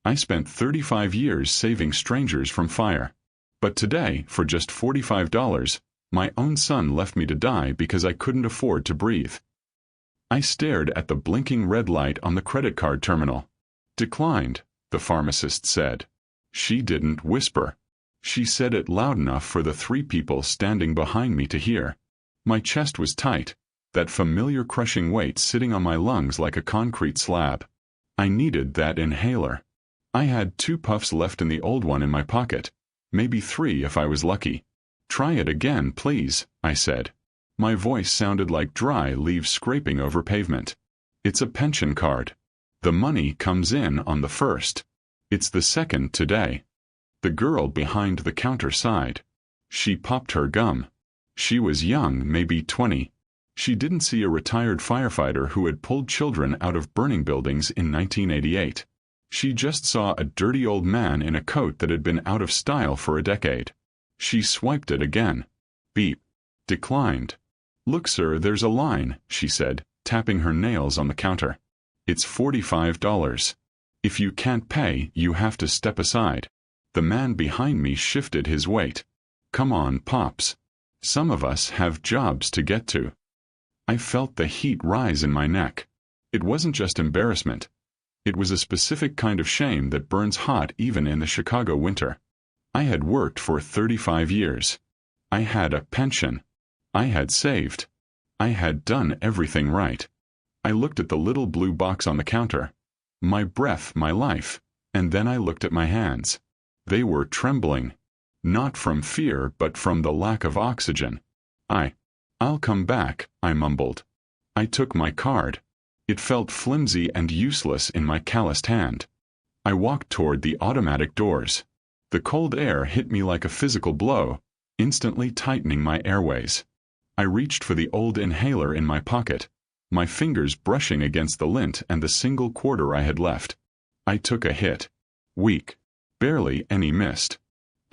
I spent 35 years saving strangers from fire. But today, for just $45, my own son left me to die because I couldn't afford to breathe. I stared at the blinking red light on the credit card terminal. Declined, the pharmacist said. She didn't whisper. She said it loud enough for the 3 people standing behind me to hear. My chest was tight, that familiar crushing weight sitting on my lungs like a concrete slab. I needed that inhaler. I had 2 puffs left in the old one in my pocket, maybe 3 if I was lucky. Try it again, please, I said. My voice sounded like dry leaves scraping over pavement. It's a pension card. The money comes in on the 1st. It's the 2nd today. The girl behind the counter sighed. She popped her gum. She was young, maybe 20. She didn't see a retired firefighter who had pulled children out of burning buildings in 1988. She just saw a dirty old man in a coat that had been out of style for a decade. She swiped it again. Beep. Declined. Look, sir, there's a line, she said, tapping her nails on the counter. It's $45. If you can't pay, you have to step aside. The man behind me shifted his weight. Come on, Pops. Some of us have jobs to get to. I felt the heat rise in my neck. It wasn't just embarrassment. It was a specific kind of shame that burns hot even in the Chicago winter. I had worked for 35 years. I had a pension. I had saved. I had done everything right. I looked at the little blue box on the counter. My breath, my life. And then I looked at my hands. They were trembling. Not from fear, but from the lack of oxygen. I'll come back, I mumbled. I took my card. It felt flimsy and useless in my calloused hand. I walked toward the automatic doors. The cold air hit me like a physical blow, instantly tightening my airways. I reached for the old inhaler in my pocket, my fingers brushing against the lint and the single quarter I had left. I took a hit. Weak. Barely any missed.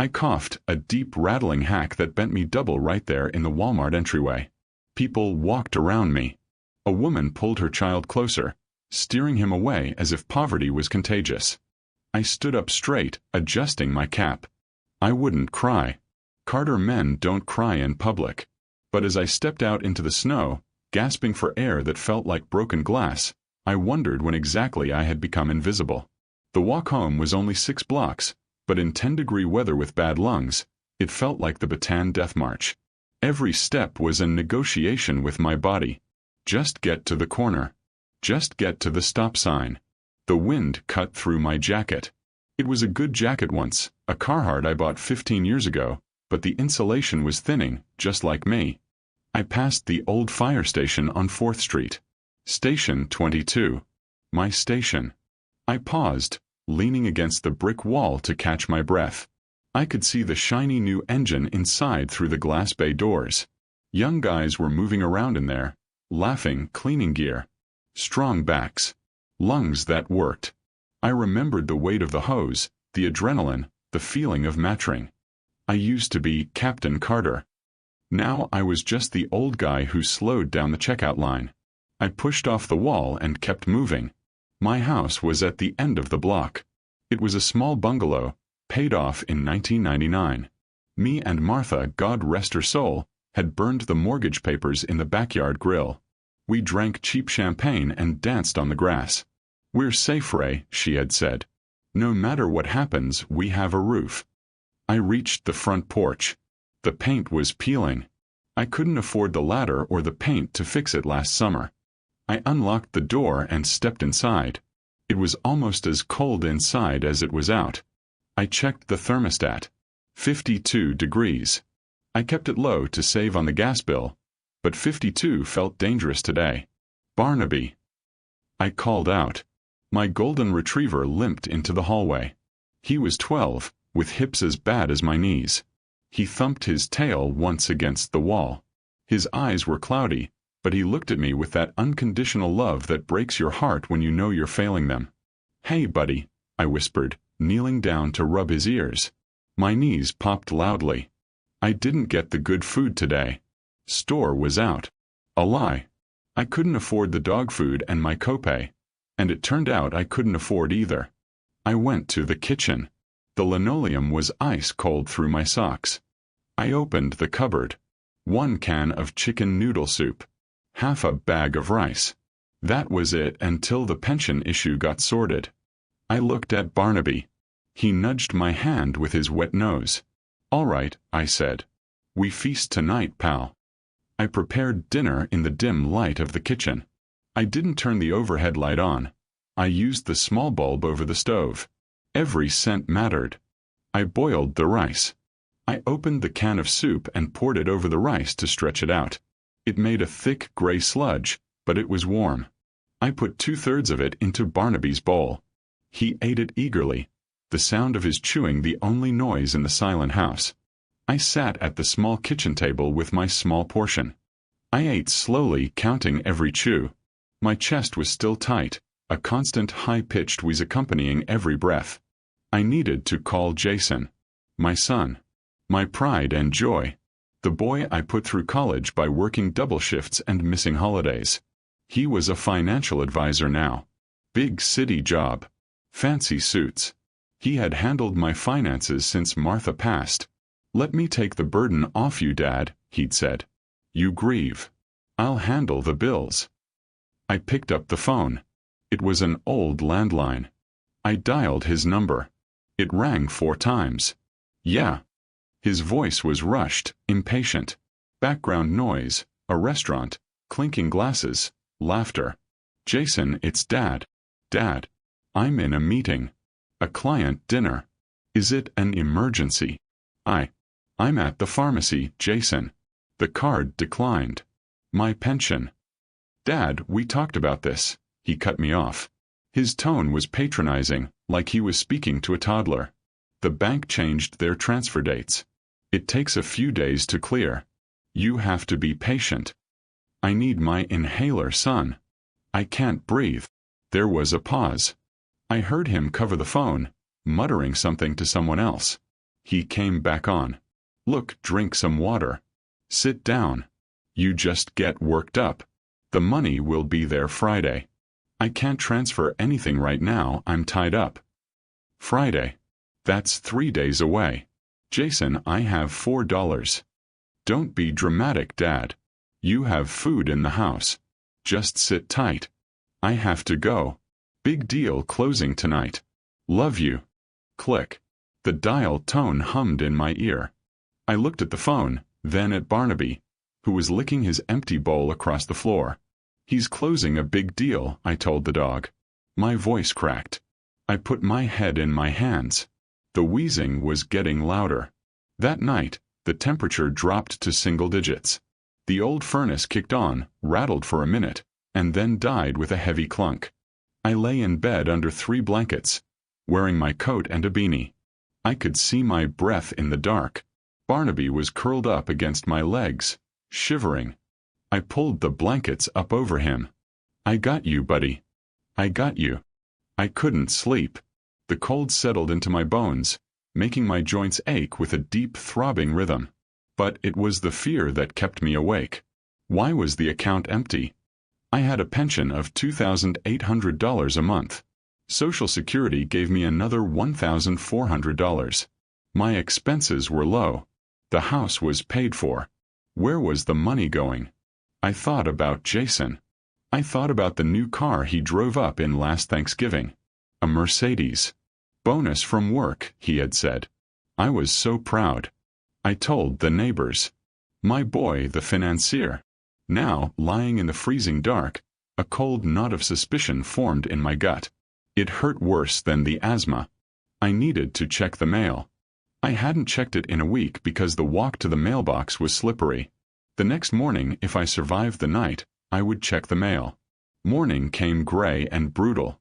I coughed, a deep rattling hack that bent me double right there in the Walmart entryway. People walked around me. A woman pulled her child closer, steering him away as if poverty was contagious. I stood up straight, adjusting my cap. I wouldn't cry. Carter men don't cry in public. But as I stepped out into the snow, gasping for air that felt like broken glass, I wondered when exactly I had become invisible. The walk home was only 6 blocks, but in 10-degree weather with bad lungs, it felt like the Bataan Death March. Every step was a negotiation with my body. Just get to the corner. Just get to the stop sign. The wind cut through my jacket. It was a good jacket once, a Carhartt I bought 15 years ago, but the insulation was thinning, just like me. I passed the old fire station on 4th Street. Station 22. My station. I paused, leaning against the brick wall to catch my breath. I could see the shiny new engine inside through the glass bay doors. Young guys were moving around in there, laughing, cleaning gear. Strong backs. Lungs that worked. I remembered the weight of the hose, the adrenaline, the feeling of matching. I used to be Captain Carter. Now I was just the old guy who slowed down the checkout line. I pushed off the wall and kept moving. My house was at the end of the block. It was a small bungalow, paid off in 1999. Me and Martha, God rest her soul, had burned the mortgage papers in the backyard grill. We drank cheap champagne and danced on the grass. We're safe, Ray, she had said. No matter what happens, we have a roof. I reached the front porch. The paint was peeling. I couldn't afford the ladder or the paint to fix it last summer. I unlocked the door and stepped inside. It was almost as cold inside as it was out. I checked the thermostat. 52 degrees. I kept it low to save on the gas bill, but 52 felt dangerous today. Barnaby. I called out. My golden retriever limped into the hallway. He was 12, with hips as bad as my knees. He thumped his tail once against the wall. His eyes were cloudy, but he looked at me with that unconditional love that breaks your heart when you know you're failing them. Hey, buddy, I whispered, kneeling down to rub his ears. My knees popped loudly. I didn't get the good food today. Store was out. A lie. I couldn't afford the dog food and my copay, and it turned out I couldn't afford either. I went to the kitchen. The linoleum was ice cold through my socks. I opened the cupboard. 1 can of chicken noodle soup. Half a bag of rice. That was it until the pension issue got sorted. I looked at Barnaby. He nudged my hand with his wet nose. "All right," I said. "We feast tonight, pal." I prepared dinner in the dim light of the kitchen. I didn't turn the overhead light on. I used the small bulb over the stove. Every cent mattered. I boiled the rice. I opened the can of soup and poured it over the rice to stretch it out. It made a thick gray sludge, but it was warm. I put 2/3 of it into Barnaby's bowl. He ate it eagerly, the sound of his chewing the only noise in the silent house. I sat at the small kitchen table with my small portion. I ate slowly, counting every chew. My chest was still tight, a constant high-pitched wheeze accompanying every breath. I needed to call Jason. My son. My pride and joy. The boy I put through college by working double shifts and missing holidays. He was a financial advisor now. Big city job. Fancy suits. He had handled my finances since Martha passed. "Let me take the burden off you, Dad," he'd said. "You grieve. I'll handle the bills." I picked up the phone. It was an old landline. I dialed his number. It rang 4 times. "Yeah." His voice was rushed, impatient. Background noise, a restaurant, clinking glasses, laughter. "Jason, it's Dad. Dad. I'm in a meeting. A client dinner. Is it an emergency? I'm at the pharmacy, Jason. The card declined. My pension." "Dad, we talked about this." He cut me off. His tone was patronizing, like he was speaking to a toddler. "The bank changed their transfer dates. It takes a few days to clear. You have to be patient. I need my inhaler, son. I can't breathe." There was a pause. I heard him cover the phone, muttering something to someone else. He came back on. "Look, drink some water. Sit down. You just get worked up. The money will be there Friday. I can't transfer anything right now, I'm tied up." Friday. That's 3 days away. "Jason, I have $4. Don't be dramatic, Dad. You have food in the house. Just sit tight. I have to go. Big deal closing tonight. Love you." Click. The dial tone hummed in my ear. I looked at the phone, then at Barnaby, who was licking his empty bowl across the floor. "He's closing a big deal," I told the dog. My voice cracked. I put my head in my hands. The wheezing was getting louder. That night, the temperature dropped to single digits. The old furnace kicked on, rattled for a minute, and then died with a heavy clunk. I lay in bed under 3 blankets, wearing my coat and a beanie. I could see my breath in the dark. Barnaby was curled up against my legs, shivering. I pulled the blankets up over him. "I got you, buddy. I got you." I couldn't sleep. The cold settled into my bones, making my joints ache with a deep throbbing rhythm. But it was the fear that kept me awake. Why was the account empty? I had a pension of $2,800 a month. Social Security gave me another $1,400. My expenses were low. The house was paid for. Where was the money going? I thought about Jason. I thought about the new car he drove up in last Thanksgiving. A Mercedes. "Bonus from work," he had said. I was so proud. I told the neighbors. My boy, the financier. Now, lying in the freezing dark, a cold knot of suspicion formed in my gut. It hurt worse than the asthma. I needed to check the mail. I hadn't checked it in a week because the walk to the mailbox was slippery. The next morning, if I survived the night, I would check the mail. Morning came gray and brutal.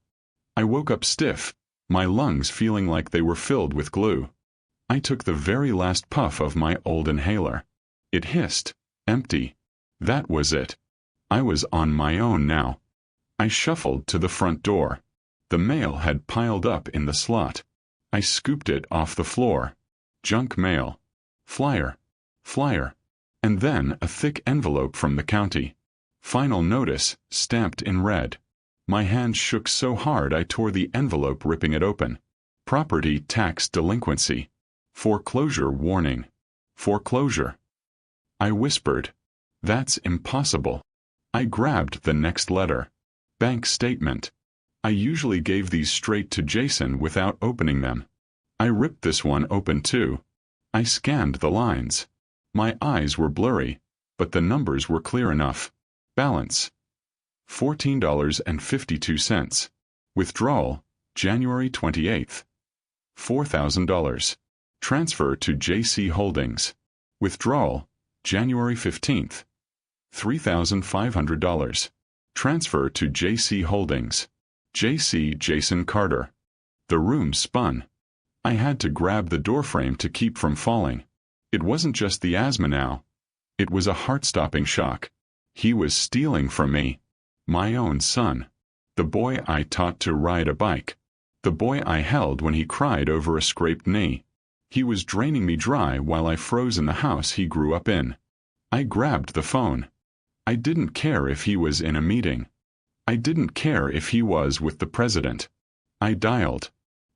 I woke up stiff, my lungs feeling like they were filled with glue. I took the very last puff of my old inhaler. It hissed, empty. That was it. I was on my own now. I shuffled to the front door. The mail had piled up in the slot. I scooped it off the floor. Junk mail. Flyer. And then a thick envelope from the county. Final notice, stamped in red. My hand shook so hard I tore the envelope ripping it open. Property tax delinquency. Foreclosure warning. Foreclosure. I whispered. That's impossible. I grabbed the next letter. Bank statement. I usually gave these straight to Jason without opening them. I ripped this one open too. I scanned the lines. My eyes were blurry, but the numbers were clear enough. Balance. $14.52. Withdrawal, January 28th. $4,000. Transfer to JC Holdings. Withdrawal, January 15th. $3,500. Transfer to JC Holdings. JC Jason Carter. The room spun. I had to grab the doorframe to keep from falling. It wasn't just the asthma now. It was a heart-stopping shock. He was stealing from me. My own son. The boy I taught to ride a bike. The boy I held when he cried over a scraped knee. He was draining me dry while I froze in the house he grew up in. I grabbed the phone. I didn't care if he was in a meeting. I didn't care if he was with the president. I dialed.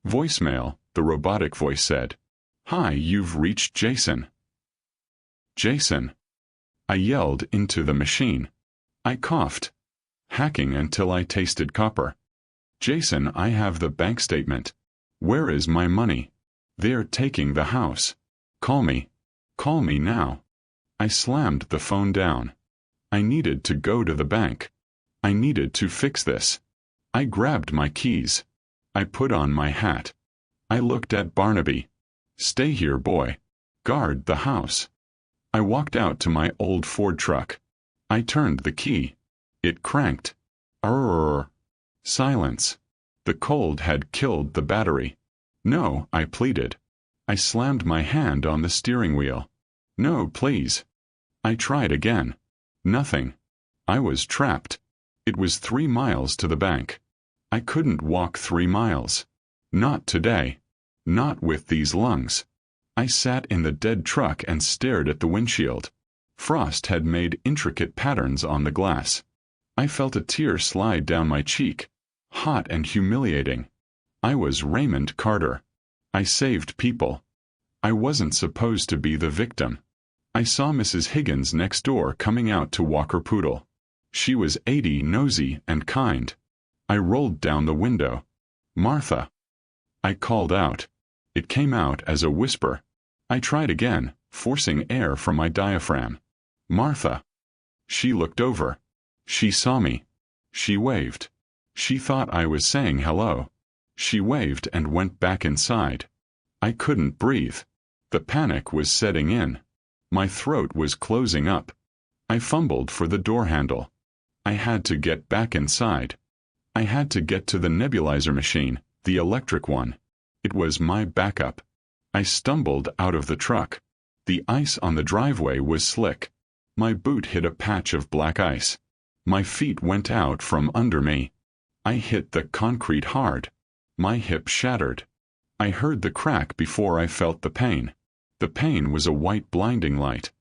Voicemail, the robotic voice said. Hi, you've reached Jason. Jason. I yelled into the machine. I coughed. Hacking until I tasted copper. Jason, I have the bank statement. Where is my money? They're taking the house. Call me. Call me now. I slammed the phone down. I needed to go to the bank. I needed to fix this. I grabbed my keys. I put on my hat. I looked at Barnaby. Stay here, boy. Guard the house. I walked out to my old Ford truck. I turned the key. It cranked. Arrrr. Silence. The cold had killed the battery. No, I pleaded. I slammed my hand on the steering wheel. No, please. I tried again. Nothing. I was trapped. It was 3 miles to the bank. I couldn't walk 3 miles. Not today. Not with these lungs. I sat in the dead truck and stared at the windshield. Frost had made intricate patterns on the glass. I felt a tear slide down my cheek, hot and humiliating. I was Raymond Carter. I saved people. I wasn't supposed to be the victim. I saw Mrs. Higgins next door coming out to walk her poodle. She was 80, nosy, and kind. I rolled down the window. Martha. I called out. It came out as a whisper. I tried again, forcing air from my diaphragm. Martha. She looked over. She saw me. She waved. She thought I was saying hello. She waved and went back inside. I couldn't breathe. The panic was setting in. My throat was closing up. I fumbled for the door handle. I had to get back inside. I had to get to the nebulizer machine, the electric one. It was my backup. I stumbled out of the truck. The ice on the driveway was slick. My boot hit a patch of black ice. My feet went out from under me. I hit the concrete hard. My hip shattered. I heard the crack before I felt the pain. The pain was a white blinding light.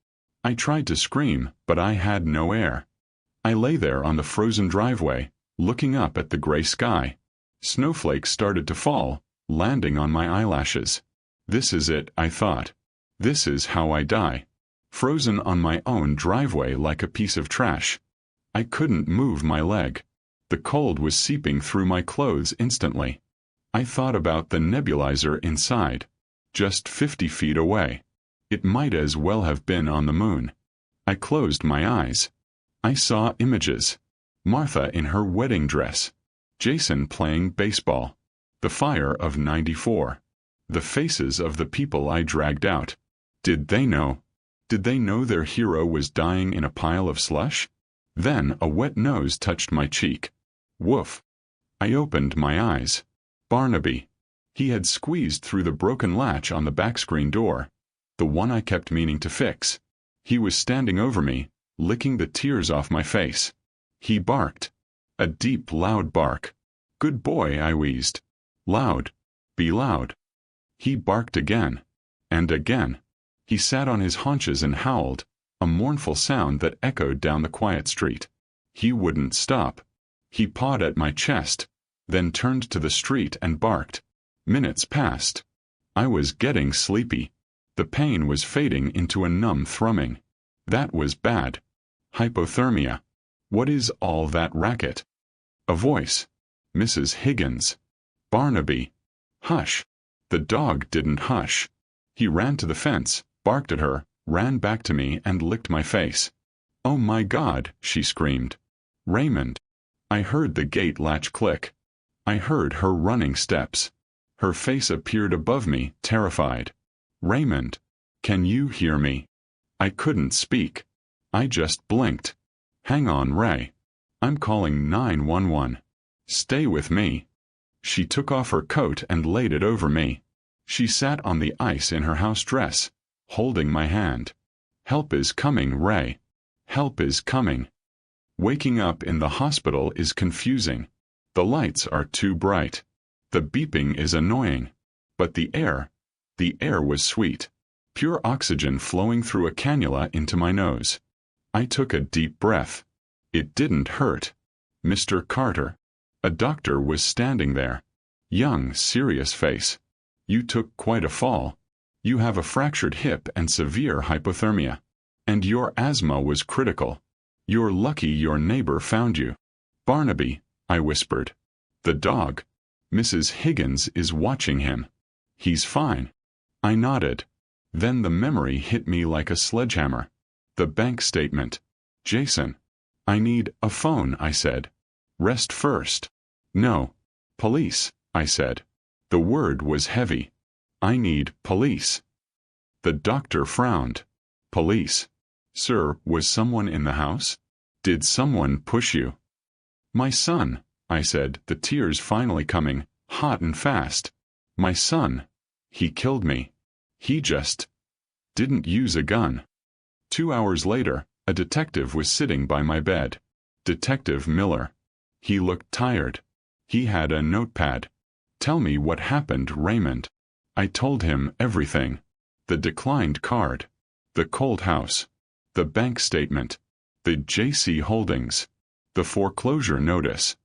I tried to scream, but I had no air. I lay there on the frozen driveway, looking up at the gray sky. Snowflakes started to fall, landing on my eyelashes. This is it, I thought. This is how I die. Frozen on my own driveway like a piece of trash. I couldn't move my leg. The cold was seeping through my clothes instantly. I thought about the nebulizer inside. Just 50 feet away. It might as well have been on the moon. I closed my eyes. I saw images. Martha in her wedding dress. Jason playing baseball. The fire of '94. The faces of the people I dragged out. Did they know? Did they know their hero was dying in a pile of slush? Then a wet nose touched my cheek. Woof. I opened my eyes. Barnaby. He had squeezed through the broken latch on the back screen door, the one I kept meaning to fix. He was standing over me, licking the tears off my face. He barked. A deep, loud bark. Good boy, I wheezed. Loud. Be loud. He barked again. And again. He sat on his haunches and howled, a mournful sound that echoed down the quiet street. He wouldn't stop. He pawed at my chest, then turned to the street and barked. Minutes passed. I was getting sleepy. The pain was fading into a numb thrumming. That was bad. Hypothermia. What is all that racket? A voice. Mrs. Higgins. Barnaby. Hush. The dog didn't hush. He ran to the fence, barked at her, ran back to me and licked my face. "Oh my God," she screamed. "Raymond." I heard the gate latch click. I heard her running steps. Her face appeared above me, terrified. "Raymond, can you hear me?" I couldn't speak. I just blinked. "Hang on, Ray. I'm calling 911. Stay with me." She took off her coat and laid it over me. She sat on the ice in her house dress, holding my hand. "Help is coming, Ray. Help is coming." Waking up in the hospital is confusing. The lights are too bright. The beeping is annoying. But the air was sweet. Pure oxygen flowing through a cannula into my nose. I took a deep breath. It didn't hurt. Mr. Carter. A doctor was standing there. Young, serious face. "You took quite a fall. You have a fractured hip and severe hypothermia. And your asthma was critical. You're lucky your neighbor found you." "Barnaby," I whispered. "The dog. Mrs. Higgins is watching him. He's fine." I nodded. Then the memory hit me like a sledgehammer. The bank statement. "Jason." "I need a phone," I said. "Rest first." "No. Police," I said. The word was heavy. "I need police." The doctor frowned. "Police? Sir, was someone in the house? Did someone push you?" "My son," I said, the tears finally coming, hot and fast. "My son. He killed me. He just didn't use a gun." 2 hours later, a detective was sitting by my bed. Detective Miller. He looked tired. He had a notepad. "Tell me what happened, Raymond." I told him everything. The declined card. The cold house. The bank statement. The JC Holdings. The foreclosure notice.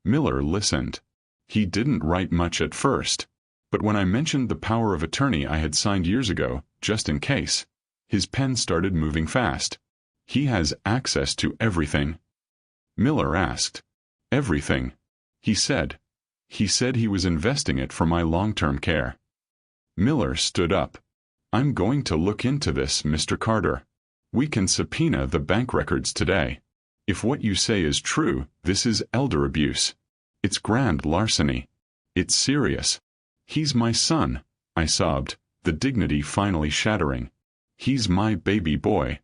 Miller listened. He didn't write much at first. But when I mentioned the power of attorney I had signed years ago, just in case, his pen started moving fast. "He has access to everything?" Miller asked. "Everything," he said. He said he was investing it for my long-term care. Miller stood up. "I'm going to look into this, Mr. Carter. We can subpoena the bank records today. If what you say is true, this is elder abuse. It's grand larceny. It's serious." "He's my son," I sobbed, the dignity finally shattering. "He's my baby boy."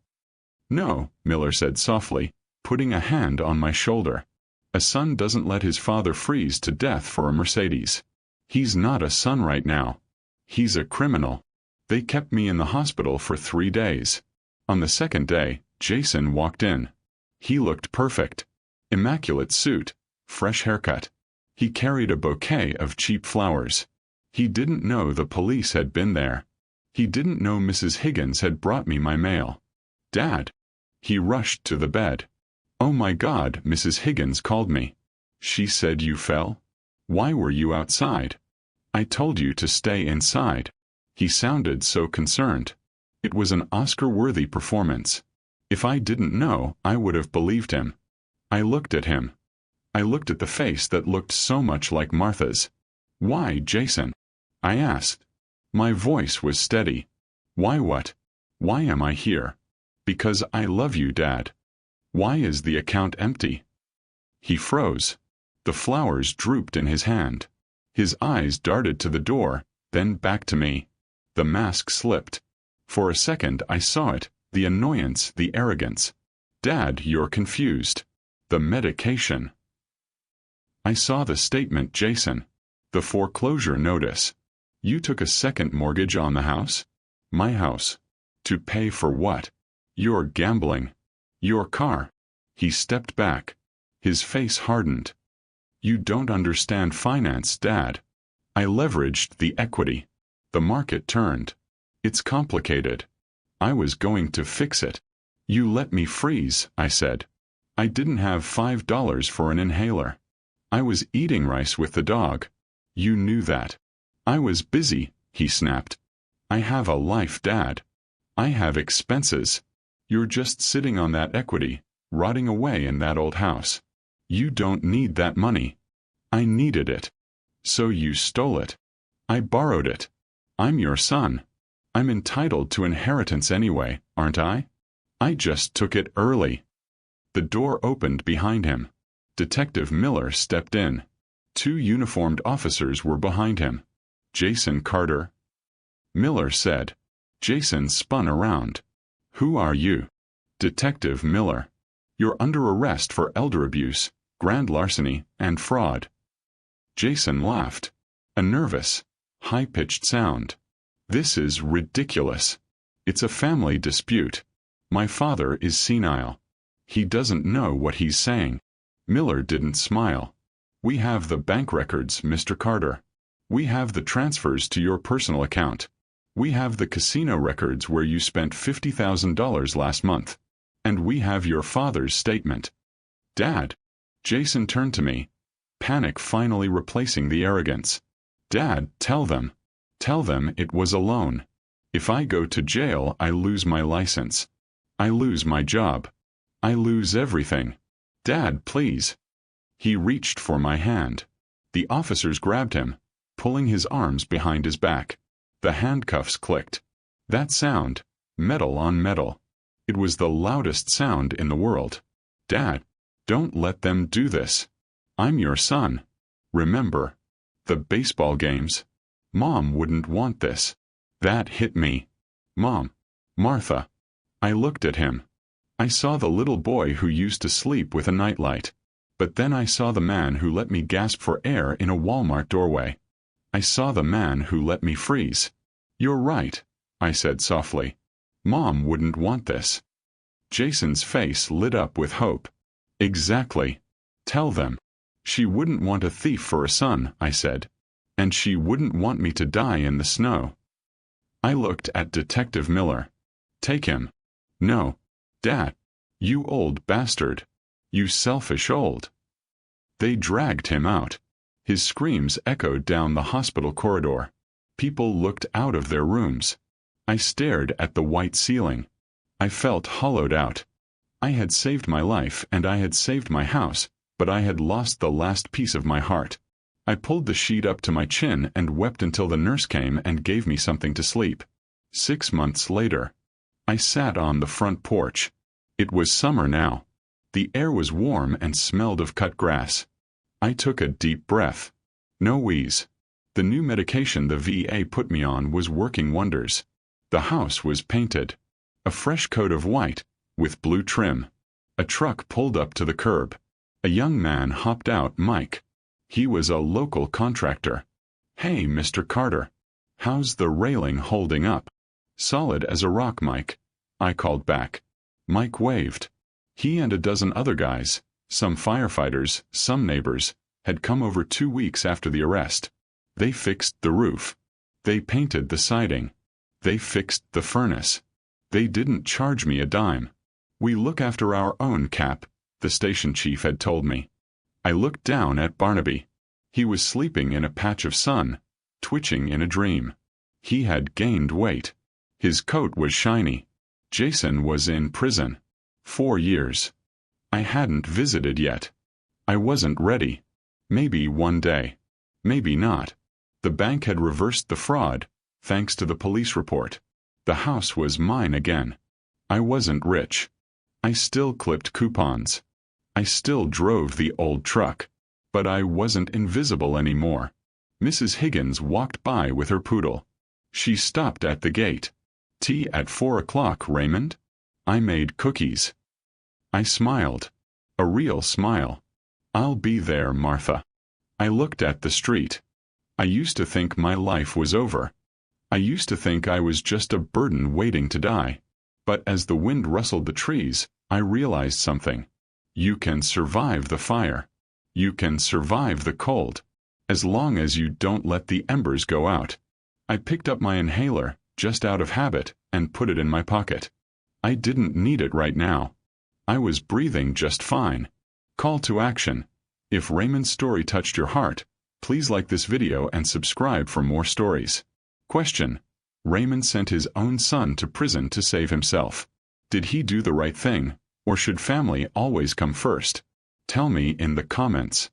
"No," Miller said softly, putting a hand on my shoulder. "A son doesn't let his father freeze to death for a Mercedes. He's not a son right now. He's a criminal." They kept me in the hospital for 3 days. On the second day, Jason walked in. He looked perfect. Immaculate suit, fresh haircut. He carried a bouquet of cheap flowers. He didn't know the police had been there. He didn't know Mrs. Higgins had brought me my mail. "Dad." He rushed to the bed. "Oh my God," Mrs. Higgins called me. "She said you fell? Why were you outside?" "I told you to stay inside." He sounded so concerned. It was an Oscar-worthy performance. If I didn't know, I would have believed him. I looked at him. I looked at the face that looked so much like Martha's. "Why, Jason?" I asked. My voice was steady. "Why what? Why am I here?" "Because I love you, Dad." "Why is the account empty?" He froze. The flowers drooped in his hand. His eyes darted to the door, then back to me. The mask slipped. For a second I saw it, the annoyance, the arrogance. "Dad, you're confused. The medication." I saw the statement, Jason. The foreclosure notice. "You took a second mortgage on the house?" "My house. To pay for what?" "Your gambling. Your car." He stepped back. His face hardened. "You don't understand finance, Dad. I leveraged the equity. The market turned. It's complicated. I was going to fix it." "You let me freeze," I said. "I didn't have $5 for an inhaler. I was eating rice with the dog. You knew that." I was busy, he snapped. I have a life, Dad. I have expenses. You're just sitting on that equity, rotting away in that old house. You don't need that money. I needed it. So you stole it. I borrowed it. I'm your son. I'm entitled to inheritance anyway, aren't I? I just took it early. The door opened behind him. Detective Miller stepped in. 2 uniformed officers were behind him. Jason Carter? Miller said. Jason spun around. Who are you? Detective Miller. You're under arrest for elder abuse, grand larceny, and fraud. Jason laughed. A nervous, high-pitched sound. This is ridiculous. It's a family dispute. My father is senile. He doesn't know what he's saying. Miller didn't smile. We have the bank records, Mr. Carter. We have the transfers to your personal account. We have the casino records where you spent $50,000 last month. And we have your father's statement. Dad. Jason turned to me, panic finally replacing the arrogance. Dad, tell them. Tell them it was a loan. If I go to jail, I lose my license. I lose my job. I lose everything. Dad, please. He reached for my hand. The officers grabbed him, pulling his arms behind his back. The handcuffs clicked. That sound, metal on metal. It was the loudest sound in the world. Dad, don't let them do this. I'm your son. Remember. The baseball games. Mom wouldn't want this. That hit me. Mom. Martha. I looked at him. I saw the little boy who used to sleep with a nightlight. But then I saw the man who let me gasp for air in a Walmart doorway. I saw the man who let me freeze. You're right, I said softly. Mom wouldn't want this. Jason's face lit up with hope. Exactly. Tell them. She wouldn't want a thief for a son, I said. And she wouldn't want me to die in the snow. I looked at Detective Miller. Take him. No. Dad. You old bastard. You selfish old. They dragged him out. His screams echoed down the hospital corridor. People looked out of their rooms. I stared at the white ceiling. I felt hollowed out. I had saved my life and I had saved my house, but I had lost the last piece of my heart. I pulled the sheet up to my chin and wept until the nurse came and gave me something to sleep. 6 months later. I sat on the front porch. It was summer now. The air was warm and smelled of cut grass. I took a deep breath. No wheeze. The new medication the VA put me on was working wonders. The house was painted. A fresh coat of white, with blue trim. A truck pulled up to the curb. A young man hopped out, Mike. He was a local contractor. Hey, Mr. Carter. How's the railing holding up? Solid as a rock, Mike. I called back. Mike waved. He and a dozen other guys, some firefighters, some neighbors, had come over 2 weeks after the arrest. They fixed the roof. They painted the siding. They fixed the furnace. They didn't charge me a dime. We look after our own, Cap, the station chief had told me. I looked down at Barnaby. He was sleeping in a patch of sun, twitching in a dream. He had gained weight. His coat was shiny. Jason was in prison. 4 years. I hadn't visited yet. I wasn't ready. Maybe one day. Maybe not. The bank had reversed the fraud, thanks to the police report. The house was mine again. I wasn't rich. I still clipped coupons. I still drove the old truck. But I wasn't invisible anymore. Mrs. Higgins walked by with her poodle. She stopped at the gate. Tea at 4 o'clock, Raymond? I made cookies. I smiled. A real smile. I'll be there, Martha. I looked at the street. I used to think my life was over. I used to think I was just a burden waiting to die. But as the wind rustled the trees, I realized something. You can survive the fire. You can survive the cold. As long as you don't let the embers go out. I picked up my inhaler, just out of habit, and put it in my pocket. I didn't need it right now. I was breathing just fine. Call to action. If Raymond's story touched your heart, Please like this video and subscribe for more stories. Question: Raymond sent his own son to prison to save himself. Did he do the right thing, or should family always come first? Tell me in the comments.